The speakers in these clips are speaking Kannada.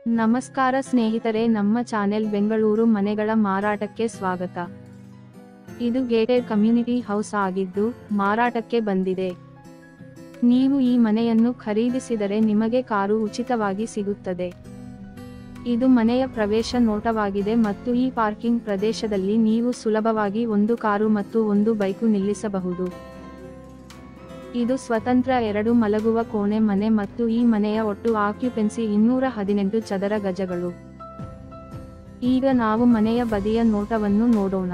ನಮಸ್ಕಾರ ಸ್ನೇಹಿತರೆ, ನಮ್ಮ ಚಾನೆಲ್ ಬೆಂಗಳೂರು ಮನೆಗಳ ಮಾರಾಟಕ್ಕೆ ಸ್ವಾಗತ. ಇದು ಗೇಟೆಡ್ ಕಮ್ಯುನಿಟಿ ಹೌಸ್ ಆಗಿದ್ದು ಮಾರಾಟಕ್ಕೆ ಬಂದಿದೆ. ನೀವು ಈ ಮನೆಯನ್ನು ಖರೀದಿಸಿದರೆ ನಿಮಗೆ ಕಾರು ಉಚಿತವಾಗಿ ಸಿಗುತ್ತದೆ. ಇದು ಮನೆಯ ಪ್ರವೇಶ ನೋಟವಾಗಿದೆ ಮತ್ತು ಈ ಪಾರ್ಕಿಂಗ್ ಪ್ರದೇಶದಲ್ಲಿ ನೀವು ಸುಲಭವಾಗಿ ಒಂದು ಕಾರು ಮತ್ತು ಒಂದು ಬೈಕು ನಿಲ್ಲಿಸಬಹುದು. ಇದು ಸ್ವತಂತ್ರ 2 ಮಲಗುವ ಕೋಣೆ ಮನೆ ಮತ್ತು ಈ ಮನೆಯ ಒಟ್ಟು ಆಕ್ಯುಪೆನ್ಸಿ 218 ಚದರ ಗಜಗಳು. ಈಗ ನಾವು ಮನೆಯ ಬದಿಯ ನೋಟವನ್ನು ನೋಡೋಣ.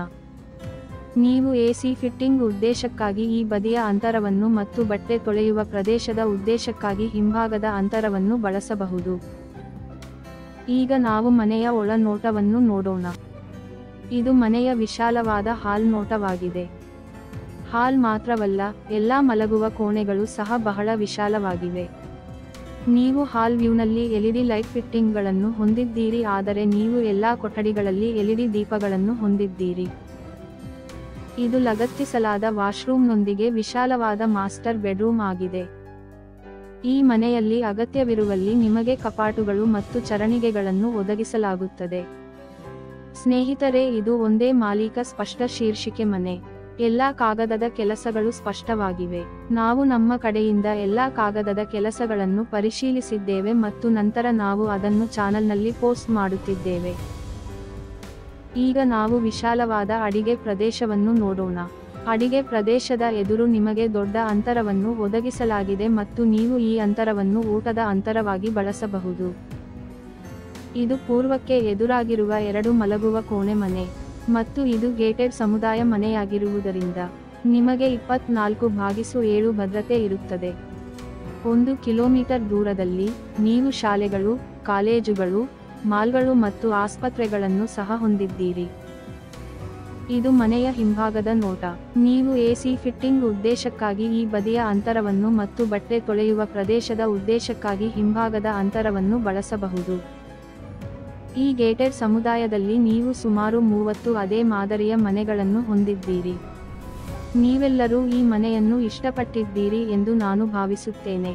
ನೀವು ಎಸಿ ಫಿಟ್ಟಿಂಗ್ ಉದ್ದೇಶಕ್ಕಾಗಿ ಈ ಬದಿಯ ಅಂತರವನ್ನು ಮತ್ತು ಬಟ್ಟೆ ತೊಳೆಯುವ ಪ್ರದೇಶದ ಉದ್ದೇಶಕ್ಕಾಗಿ ಹಿಂಭಾಗದ ಅಂತರವನ್ನು ಬಳಸಬಹುದು. ಈಗ ನಾವು ಮನೆಯ ಒಳ ನೋಟವನ್ನು ನೋಡೋಣ. ಇದು ಮನೆಯ ವಿಶಾಲವಾದ ಹಾಲ್ ನೋಟವಾಗಿದೆ. ಹಾಲ್ ಮಾತ್ರವಲ್ಲ, ಎಲ್ಲಾ ಮಲಗುವ ಕೋಣೆಗಳು ಸಹ ಬಹಳ ವಿಶಾಲವಾಗಿವೆ. ನೀವು ಹಾಲ್ ವ್ಯೂನಲ್ಲಿ ಎಲ್ಇಡಿ ಲೈಟ್ ಫಿಟ್ಟಿಂಗ್ಗಳನ್ನು ಹೊಂದಿದ್ದೀರಿ, ಆದರೆ ನೀವು ಎಲ್ಲಾ ಕೊಠಡಿಗಳಲ್ಲಿ ಎಲ್ಇಡಿ ದೀಪಗಳನ್ನು ಹೊಂದಿದ್ದೀರಿ. ಇದು ಲಗತ್ತಿಸಲಾದ ವಾಶ್ರೂಮ್ನೊಂದಿಗೆ ವಿಶಾಲವಾದ ಮಾಸ್ಟರ್ ಬೆಡ್ರೂಮ್ ಆಗಿದೆ. ಈ ಮನೆಯಲ್ಲಿ ಅಗತ್ಯವಿರುವಲ್ಲಿ ನಿಮಗೆ ಕಪಾಟುಗಳು ಮತ್ತು ಚರಣಿಗೆಗಳನ್ನು ಒದಗಿಸಲಾಗುತ್ತದೆ. ಸ್ನೇಹಿತರೆ, ಇದು ಒಂದೇ ಮಾಲೀಕ ಸ್ಪಷ್ಟ ಶೀರ್ಷಿಕೆ ಮನೆ. ಎಲ್ಲಾ ಕಾಗದದ ಕೆಲಸಗಳು ಸ್ಪಷ್ಟವಾಗಿವೆ. ನಾವು ನಮ್ಮ ಕಡೆಯಿಂದ ಎಲ್ಲಾ ಕಾಗದದ ಕೆಲಸಗಳನ್ನು ಪರಿಶೀಲಿಸಿದ್ದೇವೆ ಮತ್ತು ನಂತರ ನಾವು ಅದನ್ನು ಚಾನೆಲ್ನಲ್ಲಿ ಪೋಸ್ಟ್ ಮಾಡುತ್ತಿದ್ದೇವೆ. ಈಗ ನಾವು ವಿಶಾಲವಾದ ಅಡಿಗೆ ಪ್ರದೇಶವನ್ನು ನೋಡೋಣ. ಅಡಿಗೆ ಪ್ರದೇಶದ ಎದುರು ನಿಮಗೆ ದೊಡ್ಡ ಅಂತರವನ್ನು ಒದಗಿಸಲಾಗಿದೆ ಮತ್ತು ನೀವು ಈ ಅಂತರವನ್ನು ಊಟದ ಅಂತರವಾಗಿ ಬಳಸಬಹುದು. ಇದು ಪೂರ್ವಕ್ಕೆ ಎದುರಾಗಿರುವ 2 ಮಲಗುವ ಕೋಣೆ ಮನೆ ಮತ್ತು ಇದು ಗೇಟೆಡ್ ಸಮುದಾಯ ಮನೆಯಾಗಿರುವುದರಿಂದ ನಿಮಗೆ 24/7 ಭದ್ರತೆ ಇರುತ್ತದೆ. 1 ಕಿಲೋಮೀಟರ್ ದೂರದಲ್ಲಿ ನೀವು ಶಾಲೆಗಳು, ಕಾಲೇಜುಗಳು, ಮಾಲ್ಗಳು ಮತ್ತು ಆಸ್ಪತ್ರೆಗಳನ್ನು ಸಹ ಹೊಂದಿದ್ದೀರಿ. ಇದು ಮನೆಯ ಹಿಂಭಾಗದ ನೋಟ. ನೀವು ಎಸಿ ಫಿಟ್ಟಿಂಗ್ ಉದ್ದೇಶಕ್ಕಾಗಿ ಈ ಬದಿಯ ಅಂತರವನ್ನು ಮತ್ತು ಬಟ್ಟೆ ತೊಳೆಯುವ ಪ್ರದೇಶದ ಉದ್ದೇಶಕ್ಕಾಗಿ ಹಿಂಭಾಗದ ಅಂತರವನ್ನು ಬಳಸಬಹುದು. ಈ ಗೇಟೆಡ್ ಸಮುದಾಯದಲ್ಲಿ ನೀವು ಸುಮಾರು 30 ಅದೇ ಮಾದರಿಯ ಮನೆಗಳನ್ನು ಹೊಂದಿದ್ದೀರಿ. ನೀವೆಲ್ಲರೂ ಈ ಮನೆಯನ್ನು ಇಷ್ಟಪಟ್ಟಿದ್ದೀರಿ ಎಂದು ನಾನು ಭಾವಿಸುತ್ತೇನೆ.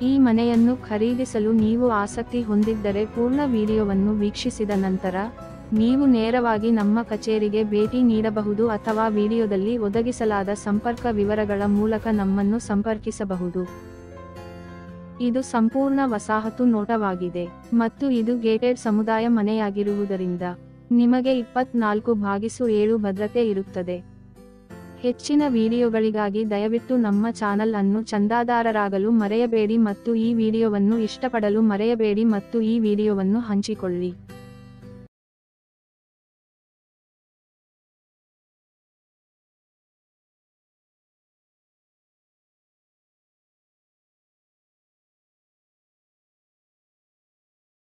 ಈ ಮನೆಯನ್ನು ಖರೀದಿಸಲು ನೀವು ಆಸಕ್ತಿ ಹೊಂದಿದ್ದರೆ ಪೂರ್ಣ ವಿಡಿಯೋವನ್ನು ವೀಕ್ಷಿಸಿದ ನಂತರ ನೀವು ನೇರವಾಗಿ ನಮ್ಮ ಕಚೇರಿಗೆ ಭೇಟಿ ನೀಡಬಹುದು ಅಥವಾ ವಿಡಿಯೋದಲ್ಲಿ ಒದಗಿಸಲಾದ ಸಂಪರ್ಕ ವಿವರಗಳ ಮೂಲಕ ನಮ್ಮನ್ನು ಸಂಪರ್ಕಿಸಬಹುದು. ಇದು ಸಂಪೂರ್ಣ ವಸಾಹತು ನೋಟವಾಗಿದೆ ಮತ್ತು ಇದು ಗೇಟೆಡ್ ಸಮುದಾಯ ಮನೆಯಾಗಿರುವುದರಿಂದ ನಿಮಗೆ 24/7 ಭದ್ರತೆ ಇರುತ್ತದೆ. ಹೆಚ್ಚಿನ ವಿಡಿಯೋಗಳಿಗಾಗಿ ದಯವಿಟ್ಟು ನಮ್ಮ ಚಾನಲ್ ಅನ್ನು ಚಂದಾದಾರರಾಗಲು ಮರೆಯಬೇಡಿ ಮತ್ತು ಈ ವಿಡಿಯೋವನ್ನು ಇಷ್ಟಪಡಲು ಮರೆಯಬೇಡಿ ಮತ್ತು ಈ ವಿಡಿಯೋವನ್ನು ಹಂಚಿಕೊಳ್ಳಿ.